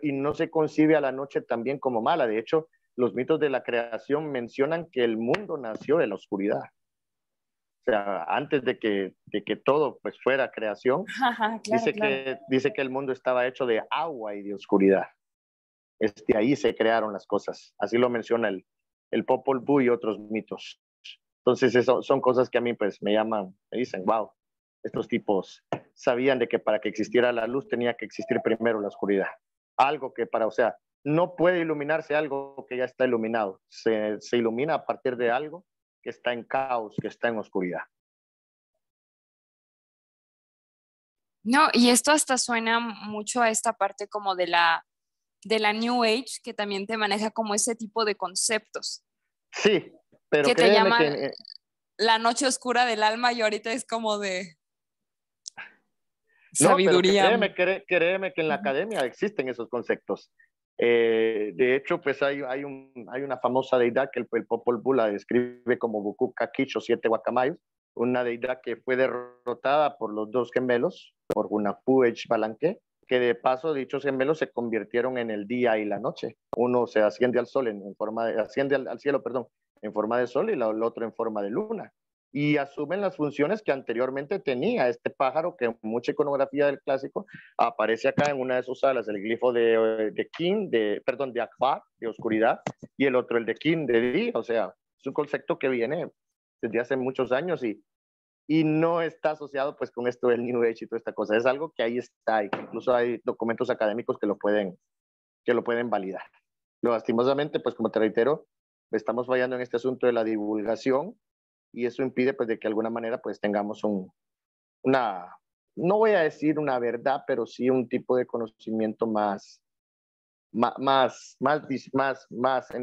y no se concibe a la noche también como mala. De hecho, los mitos de la creación mencionan que el mundo nació de la oscuridad. O sea, antes de que todo pues fuera creación, Ajá, claro, claro. dice que el mundo estaba hecho de agua y de oscuridad. De ahí se crearon las cosas. Así lo menciona el Popol Vuh y otros mitos. Entonces, eso son cosas que a mí pues me llaman, me dicen, wow, estos tipos sabían de que para que existiera la luz tenía que existir primero la oscuridad. Algo que o sea, no puede iluminarse algo que ya está iluminado. Se ilumina a partir de algo que está en caos, que está en oscuridad. No, y esto hasta suena mucho a esta parte como de la New Age, que también te maneja como ese tipo de conceptos, Sí, pero que te créeme que llaman la noche oscura del alma y ahorita es como de no, pero sabiduría. créeme que en la academia existen esos conceptos. De hecho, pues hay una famosa deidad que el Popol Vuh la describe como Buku Kakish o 7 guacamayos, una deidad que fue derrotada por los dos gemelos, por Hunapuech Balanque, que de paso dichos gemelos se convirtieron en el día y la noche. Uno se asciende al sol asciende al cielo, perdón, en forma de sol y el otro en forma de luna y asumen las funciones que anteriormente tenía este pájaro que en mucha iconografía del clásico aparece acá en una de sus alas, el glifo de Kin, perdón, de Akbar, de oscuridad, y el otro el de Kin, de día, o sea, es un concepto que viene desde hace muchos años y no está asociado pues con esto del New Age y toda esta cosa, es algo que ahí está y que incluso hay documentos académicos que lo pueden validar. Lastimosamente, pues como te reitero, estamos fallando en este asunto de la divulgación y eso impide pues de que de alguna manera pues tengamos una, no voy a decir una verdad, pero sí un tipo de conocimiento más en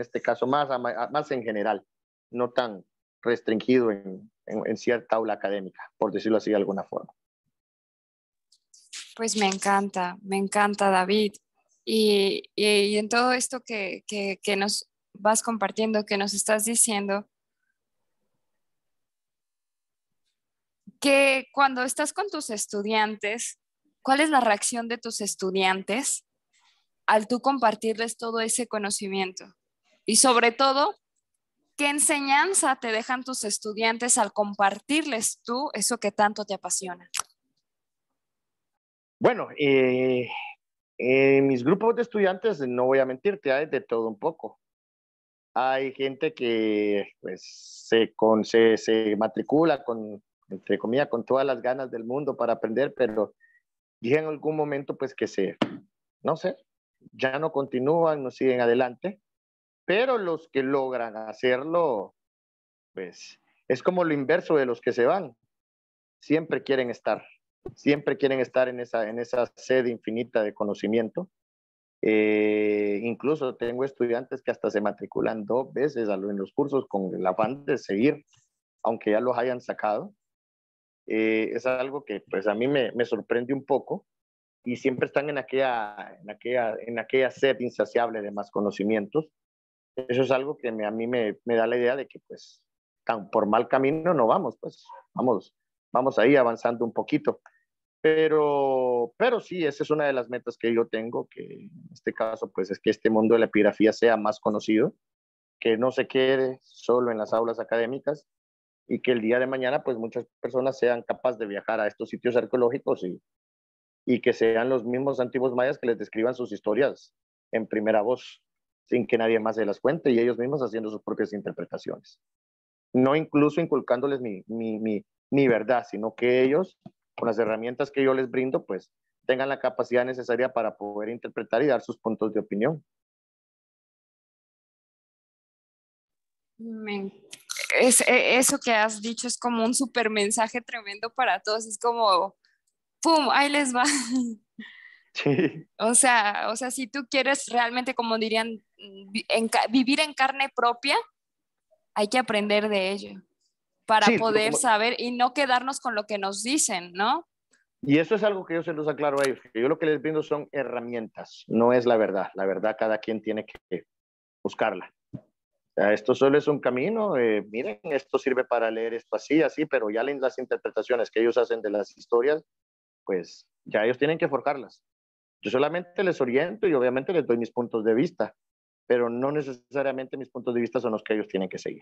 este caso, más en general, no tan restringido en cierta aula académica, por decirlo así de alguna forma. Pues me encanta, David. Y en todo esto que nos vas compartiendo, que nos estás diciendo, que cuando estás con tus estudiantes, ¿cuál es la reacción de tus estudiantes al tú compartirles todo ese conocimiento? Y sobre todo, ¿qué enseñanza te dejan tus estudiantes al compartirles tú eso que tanto te apasiona? Bueno, En mis grupos de estudiantes, no voy a mentirte, hay de todo un poco. Hay gente que pues, se matricula con, entre comillas, con todas las ganas del mundo para aprender, pero llega en algún momento pues que no sé, ya no continúan, no siguen adelante, pero los que logran hacerlo, pues es como lo inverso de los que se van, siempre quieren estar, siempre quieren estar en esa sed infinita de conocimiento. Incluso tengo estudiantes que hasta se matriculan 2 veces en los cursos con el afán de seguir, aunque ya los hayan sacado. Es algo que pues a mí me sorprende un poco y siempre están en aquella sed insaciable de más conocimientos. Eso es algo que a mí me da la idea de que pues por mal camino no vamos, pues vamos ahí avanzando un poquito. Pero sí, esa es una de las metas que yo tengo, que en este caso pues es que este mundo de la epigrafía sea más conocido, que no se quede solo en las aulas académicas y que el día de mañana pues muchas personas sean capaces de viajar a estos sitios arqueológicos y que sean los mismos antiguos mayas que les describan sus historias en primera voz, sin que nadie más se las cuente y ellos mismos haciendo sus propias interpretaciones. No incluso inculcándoles mi verdad, sino que ellos, con las herramientas que yo les brindo, pues tengan la capacidad necesaria para poder interpretar y dar sus puntos de opinión. Eso que has dicho es como un súper mensaje tremendo para todos. Es como, ¡pum! Ahí les va. Sí. O sea, si tú quieres realmente, como dirían, vivir en carne propia, hay que aprender de ello para Sí, poder saber y no quedarnos con lo que nos dicen, ¿no? y eso es algo que yo se los aclaro a ellos, que yo lo que les brindo son herramientas, no es la verdad. La verdad cada quien tiene que buscarla. O sea, esto solo es un camino, miren, esto sirve para leer esto así, así, pero ya las interpretaciones que ellos hacen de las historias, pues ya ellos tienen que forjarlas. Yo solamente les oriento y obviamente les doy mis puntos de vista, pero no necesariamente mis puntos de vista son los que ellos tienen que seguir.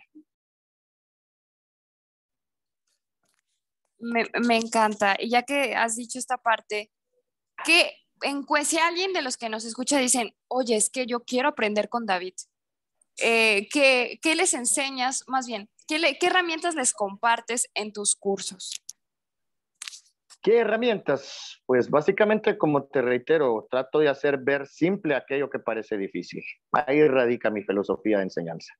Me encanta. Y ya que has dicho esta parte, que si alguien de los que nos escucha dicen, oye, es que yo quiero aprender con David, ¿qué les enseñas? Más bien, ¿qué herramientas les compartes en tus cursos? ¿Qué herramientas? Pues básicamente, como te reitero, trato de hacer ver simple aquello que parece difícil. Ahí radica mi filosofía de enseñanza.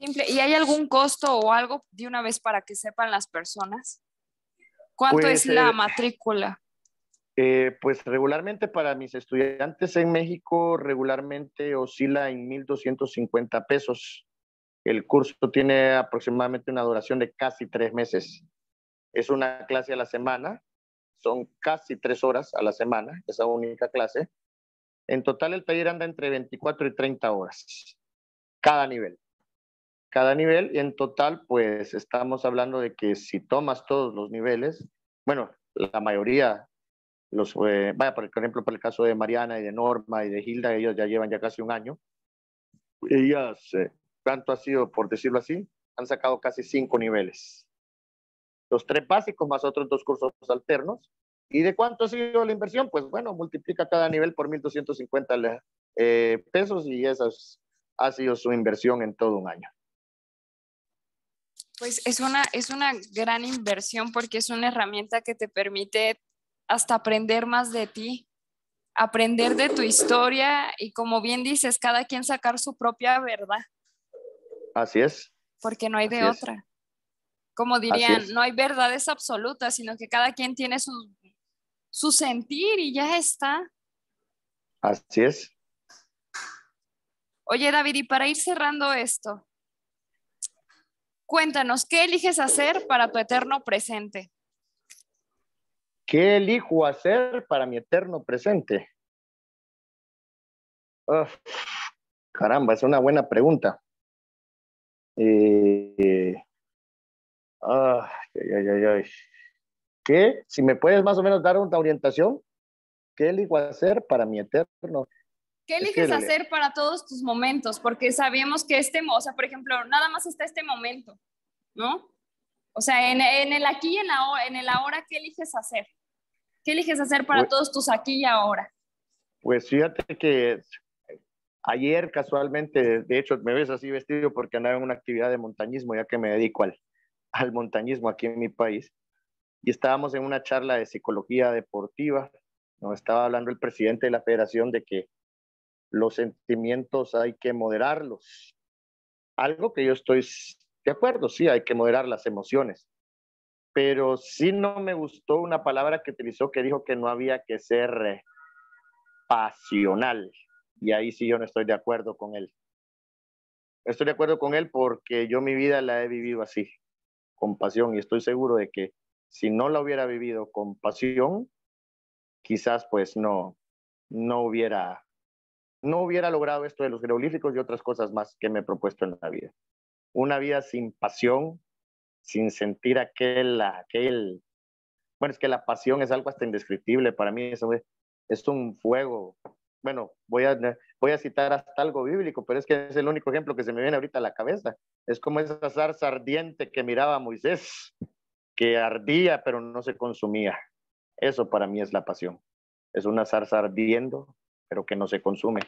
Simple. ¿Y hay algún costo o algo de una vez para que sepan las personas? ¿Cuánto es Pues, la matrícula? pues regularmente para mis estudiantes en México, regularmente oscila en 1,250 pesos. El curso tiene aproximadamente una duración de casi 3 meses. Es una clase a la semana, son casi 3 horas a la semana, esa única clase. En total el taller anda entre 24 y 30 horas, cada nivel. Cada nivel, y en total, pues estamos hablando de que si tomas todos los niveles, bueno, la mayoría, vaya, por ejemplo, por el caso de Mariana y de Norma y de Hilda, ellos ya llevan ya casi un año. Ellas, tanto ha sido, por decirlo así, han sacado casi 5 niveles. Los 3 básicos más otros 2 cursos alternos. ¿Y de cuánto ha sido la inversión? Pues bueno, multiplica cada nivel por 1,250 pesos y esa ha sido su inversión en todo un año. Pues es una gran inversión porque es una herramienta que te permite hasta aprender más de ti, aprender de tu historia y como bien dices, cada quien sacar su propia verdad, Así es. porque no hay de Así es. otra. Como Así dirían, es. no hay verdades absolutas, sino que cada quien tiene su sentir y ya está. Así es. Oye, David, y para ir cerrando esto, cuéntanos, ¿qué eliges hacer para tu eterno presente? ¿Qué elijo hacer para mi eterno presente? Uf, caramba, es una buena pregunta. Eh, ay, ay, ay, ay. ¿Qué? Si me puedes más o menos dar una orientación, ¿qué elijo hacer para mi eterno? ¿Qué Es que eliges hacer para todos tus momentos? Porque sabemos que o sea, por ejemplo, nada más está este momento, ¿no? O sea, en el aquí y en el ahora, ¿qué eliges hacer? ¿Qué eliges hacer para Pues, todos tus aquí y ahora? pues fíjate que ayer casualmente, de hecho me ves así vestido porque andaba en una actividad de montañismo, ya que me dedico al montañismo aquí en mi país, y estábamos en una charla de psicología deportiva. Nos estaba hablando el presidente de la federación de que los sentimientos hay que moderarlos. Algo que yo estoy de acuerdo, sí, hay que moderar las emociones, pero sí no me gustó una palabra que utilizó que dijo que no había que ser pasional. Y ahí sí yo no estoy de acuerdo con él. Estoy de acuerdo con él porque yo mi vida la he vivido así, con pasión, y estoy seguro de que si no la hubiera vivido con pasión, quizás pues no hubiera logrado esto de los jeroglíficos y otras cosas más que me he propuesto en la vida. Una vida sin pasión, sin sentir bueno, es que la pasión es algo hasta indescriptible. Para mí eso es un fuego. Bueno, voy a citar hasta algo bíblico, pero es que es el único ejemplo que se me viene ahorita a la cabeza. Es como esa zarza ardiente que miraba a Moisés, que ardía pero no se consumía. Eso para mí es la pasión. Es una zarza ardiendo, pero que no se consume.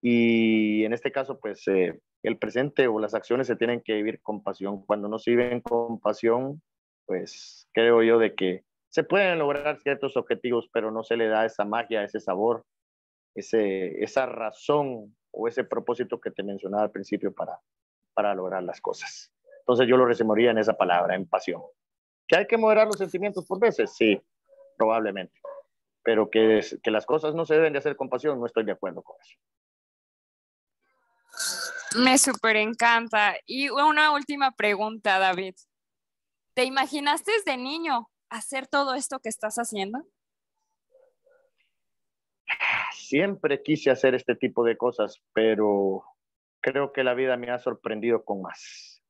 Y en este caso, pues el presente o las acciones se tienen que vivir con pasión. Cuando no se viven con pasión, pues creo yo de que se pueden lograr ciertos objetivos, pero no se le da esa magia, ese sabor, esa razón o ese propósito que te mencionaba al principio para lograr las cosas. Entonces yo lo resumiría en esa palabra, en pasión. ¿Que hay que moderar los sentimientos por veces? Sí, probablemente. Pero que las cosas no se deben de hacer con pasión, no estoy de acuerdo con eso. Me súper encanta. Y una última pregunta, David. ¿Te imaginaste desde niño hacer todo esto que estás haciendo? Siempre quise hacer este tipo de cosas, pero creo que la vida me ha sorprendido con más,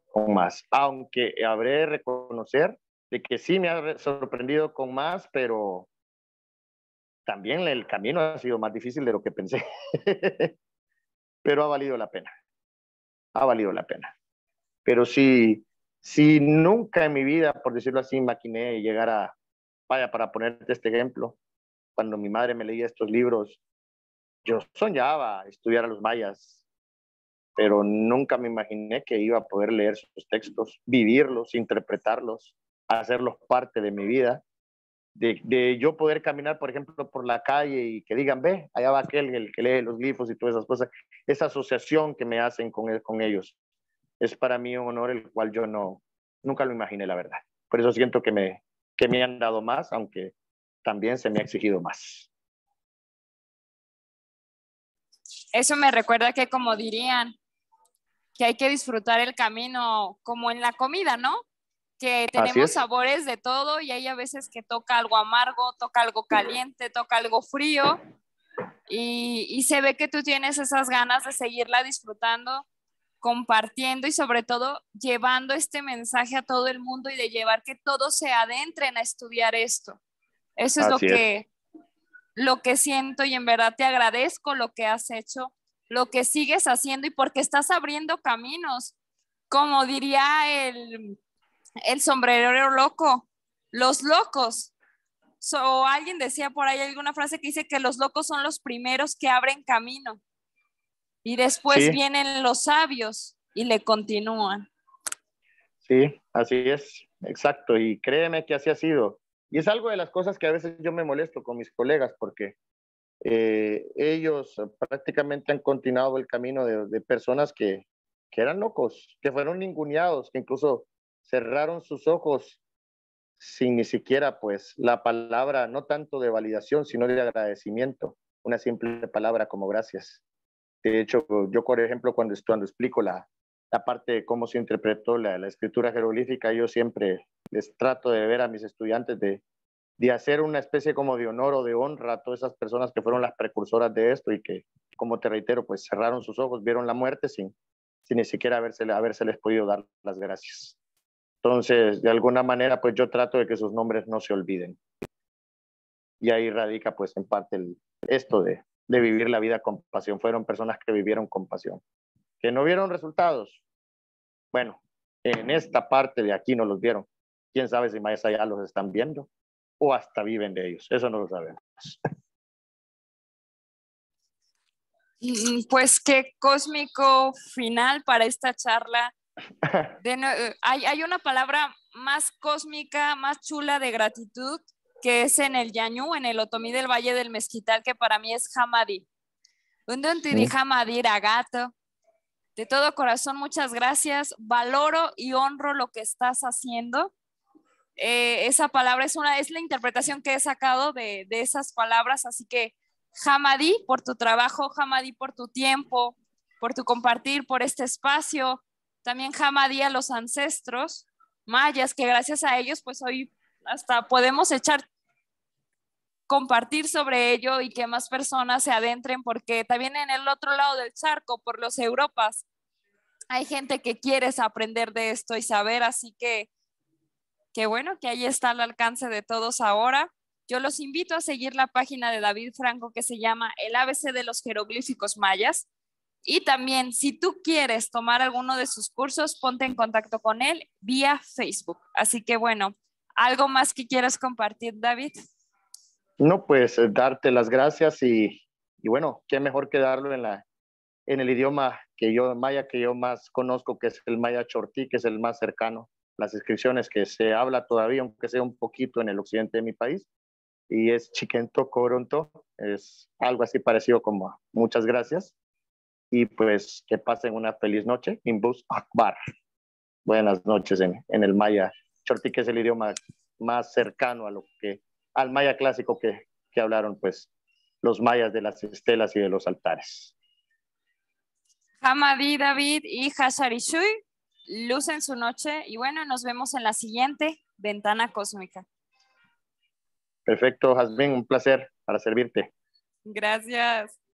con más. Aunque habré de reconocer de que sí me ha sorprendido con más, pero también el camino ha sido más difícil de lo que pensé. Pero ha valido la pena, ha valido la pena. Pero si nunca en mi vida, por decirlo así, maquiné llegar a, vaya, para ponerte este ejemplo, cuando mi madre me leía estos libros, yo soñaba estudiar a los mayas, pero nunca me imaginé que iba a poder leer sus textos, vivirlos, interpretarlos, hacerlos parte de mi vida, de yo poder caminar, por ejemplo, por la calle y que digan, ve, allá va aquel, el que lee los glifos y todas esas cosas, esa asociación que me hacen con ellos, es para mí un honor el cual yo nunca lo imaginé, la verdad. Por eso siento que me han dado más, aunque también se me ha exigido más. Eso me recuerda que como dirían, que hay que disfrutar el camino como en la comida, ¿no? Que Así tenemos es, sabores de todo y hay a veces que toca algo amargo, toca algo caliente, toca algo frío y se ve que tú tienes esas ganas de seguirla disfrutando, compartiendo y sobre todo llevando este mensaje a todo el mundo y de llevar que todos se adentren a estudiar esto. Eso es así es, lo que siento y en verdad te agradezco lo que has hecho, lo que sigues haciendo y porque estás abriendo caminos. Como diría el sombrerero loco, los locos. O alguien decía por ahí alguna frase que dice que los locos son los primeros que abren camino y después sí, vienen los sabios y le continúan. sí, así es, exacto. Y créeme que así ha sido. Y es algo de las cosas que a veces yo me molesto con mis colegas porque ellos prácticamente han continuado el camino de personas que eran locos, que fueron ninguneados, que incluso cerraron sus ojos sin ni siquiera pues la palabra, no tanto de validación, sino de agradecimiento, una simple palabra como gracias. De hecho, yo, por ejemplo, cuando explico la parte de cómo se interpretó la escritura jeroglífica, yo siempre les trato de ver a mis estudiantes de hacer una especie como de honor o de honra a todas esas personas que fueron las precursoras de esto y que, como te reitero, pues cerraron sus ojos, vieron la muerte sin ni siquiera habérseles podido dar las gracias. Entonces, de alguna manera, pues yo trato de que sus nombres no se olviden. Y ahí radica, pues, en parte esto de vivir la vida con pasión. Fueron personas que vivieron con pasión. Que no vieron resultados. Bueno, en esta parte de aquí no los vieron. Quién sabe si más allá los están viendo. o hasta viven de ellos. Eso no lo sabemos. Pues qué cósmico final para esta charla. Hay una palabra más cósmica, más chula de gratitud, que es en el Yañú, en el Otomí del Valle del Mezquital, que para mí es Hamadi. Untidi Hamadi Ragato. De todo corazón, muchas gracias. Valoro y honro lo que estás haciendo. Esa palabra es la interpretación que he sacado de esas palabras, así que Hamadi por tu trabajo, Hamadi por tu tiempo, por tu compartir, por este espacio. También Hamadi a los ancestros mayas, que gracias a ellos pues hoy hasta podemos compartir sobre ello y que más personas se adentren, porque también en el otro lado del charco, por los Europas, hay gente que quiere aprender de esto y saber, así que bueno, que ahí está al alcance de todos ahora. Yo los invito a seguir la página de David Franco que se llama El ABC de los jeroglíficos mayas. Y también, si tú quieres tomar alguno de sus cursos, ponte en contacto con él vía Facebook. Así que bueno, ¿algo más que quieras compartir, David? No, pues darte las gracias y bueno, qué mejor que darlo en el idioma maya que yo más conozco, que es el maya chortí, que es el más cercano. Las inscripciones que se habla todavía, aunque sea un poquito en el occidente de mi país, y es Chiquento Coronto, es algo así parecido como muchas gracias, y pues que pasen una feliz noche. Imbus Akbar. Buenas noches en el maya chortí, que es el idioma más cercano al maya clásico que hablaron pues los mayas de las estelas y de los altares. Hamadi, David y Hasharishui, luz en su noche y bueno, nos vemos en la siguiente Ventana Cósmica. Perfecto, Jazmín, un placer para servirte. Gracias.